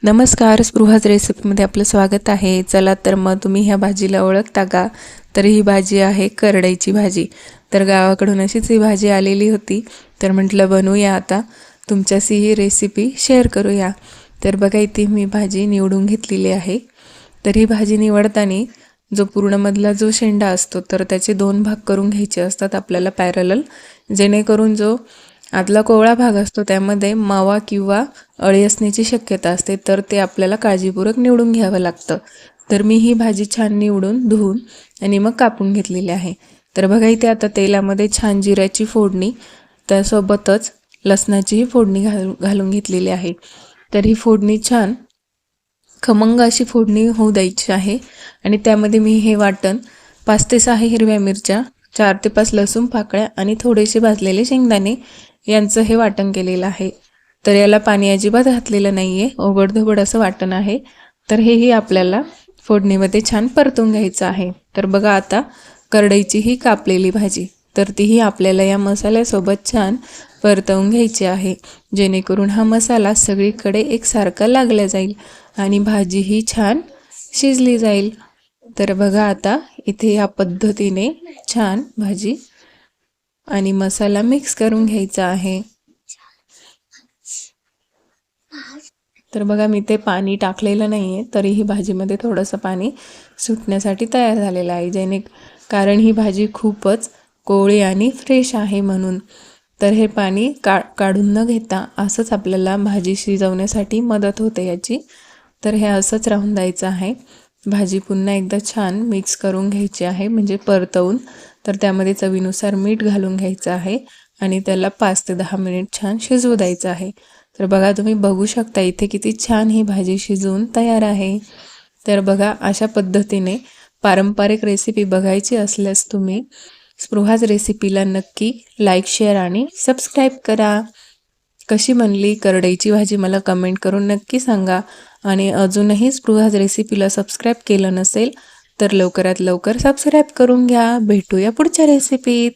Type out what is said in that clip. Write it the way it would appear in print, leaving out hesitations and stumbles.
नमस्कार, स्पृहाज रेसिपीमध्ये आपलं स्वागत आहे। चला तर मग तुम्ही ह्या भाजीला ओळखता का? तर ही भाजी आहे करडईची भाजी। तर गावाकडून अशीच ही भाजी आलेली होती, तर म्हटलं बनवूया आता तुमच्याशी ही रेसिपी शेअर करूया। तर बघा इथे मी भाजी निवडून घेतलेली आहे। तर ही भाजी निवडताना जो पूर्ण मधला जो शेंडा असतो तर त्याचे 2 भाग करून घ्यायचे असतात आपल्याला पॅरलल, जेणेकरून जो आतला कोवळा भाग असतो त्यामध्ये मावा किंवा अळी असण्याची शक्यता असते, तर ते आपल्याला काळजीपूर्वक निवडून घ्यावं लागतं। तर मी ही भाजी छान निवडून धुवून आणि मग कापून घेतलेली आहे। तर बघा इथे आता तेलामध्ये छान जिऱ्याची फोडणी, त्यासोबतच लसणाचीही फोडणी घालून घेतलेली आहे। तर ही फोडणी छान खमंग अशी फोडणी होऊ द्यायची आहे आणि त्यामध्ये मी हे वाटण 5 ते 6 हिरव्या मिरच्या, 4 ते 5 लसूण पाकळ्या आणि थोडेसे भाजलेले शेंगदाणे यांचं हे वाटण केलेलं आहे। तर याला पाणी अजिबात घातलेलं नाही आहे, ओबडधोबड असं वाटण आहे। तर हेही आपल्याला फोडणीमध्ये छान परतून घ्यायचं आहे। तर बघा आता करडईची ही कापलेली भाजी, तर तीही आपल्याला या मसाल्यासोबत छान परतवून घ्यायची आहे, जेणेकरून हा मसाला सगळीकडे एकसारखा लागला जाईल आणि भाजी ही छान शिजली जाईल। तर बघा आता इथे या पद्धतीने छान भाजी आणि मसाला मिक्स करून घ्यायचा आहे। तर बघा मी ते पाणी टाकलेलं नाही आहे, तरीही भाजीमध्ये थोडंसं पाणी सुटण्यासाठी तयार झालेलं आहे, कारण ही भाजी खूपच कोवळी आणि फ्रेश आहे म्हणून। तर हे पाणी काढून न घेता असंच आपल्याला भाजी शिजवण्यासाठी मदत होते याची। तर हे असंच राहून द्यायचं आहे। भाजी पुन्हा एकदा छान मिक्स करून घ्यायची आहे, म्हणजे परतवून। तर त्यामध्ये चवीनुसार मीठ घालून घ्यायचं आहे आणि त्याला 5 ते 10 मिनिट छान शिजवू द्यायचं आहे। तर बघा तुम्ही बघू शकता इथे किती छान ही भाजी शिजवून तयार आहे। तर बघा अशा पद्धतीने पारंपरिक रेसिपी बघायची असल्यास तुम्ही स्पृहाज रेसिपीला नक्की लाईक, शेअर आणि सबस्क्राईब करा। कशी बनली करडईची भाजी मला कमेंट करून नक्की सांगा आणि अजूनही स्पृहाज रेसिपीला सबस्क्राईब केलं नसेल तर लवकरात लवकर सबस्क्राईब करून घ्या। भेटूया पुढच्या रेसिपीत।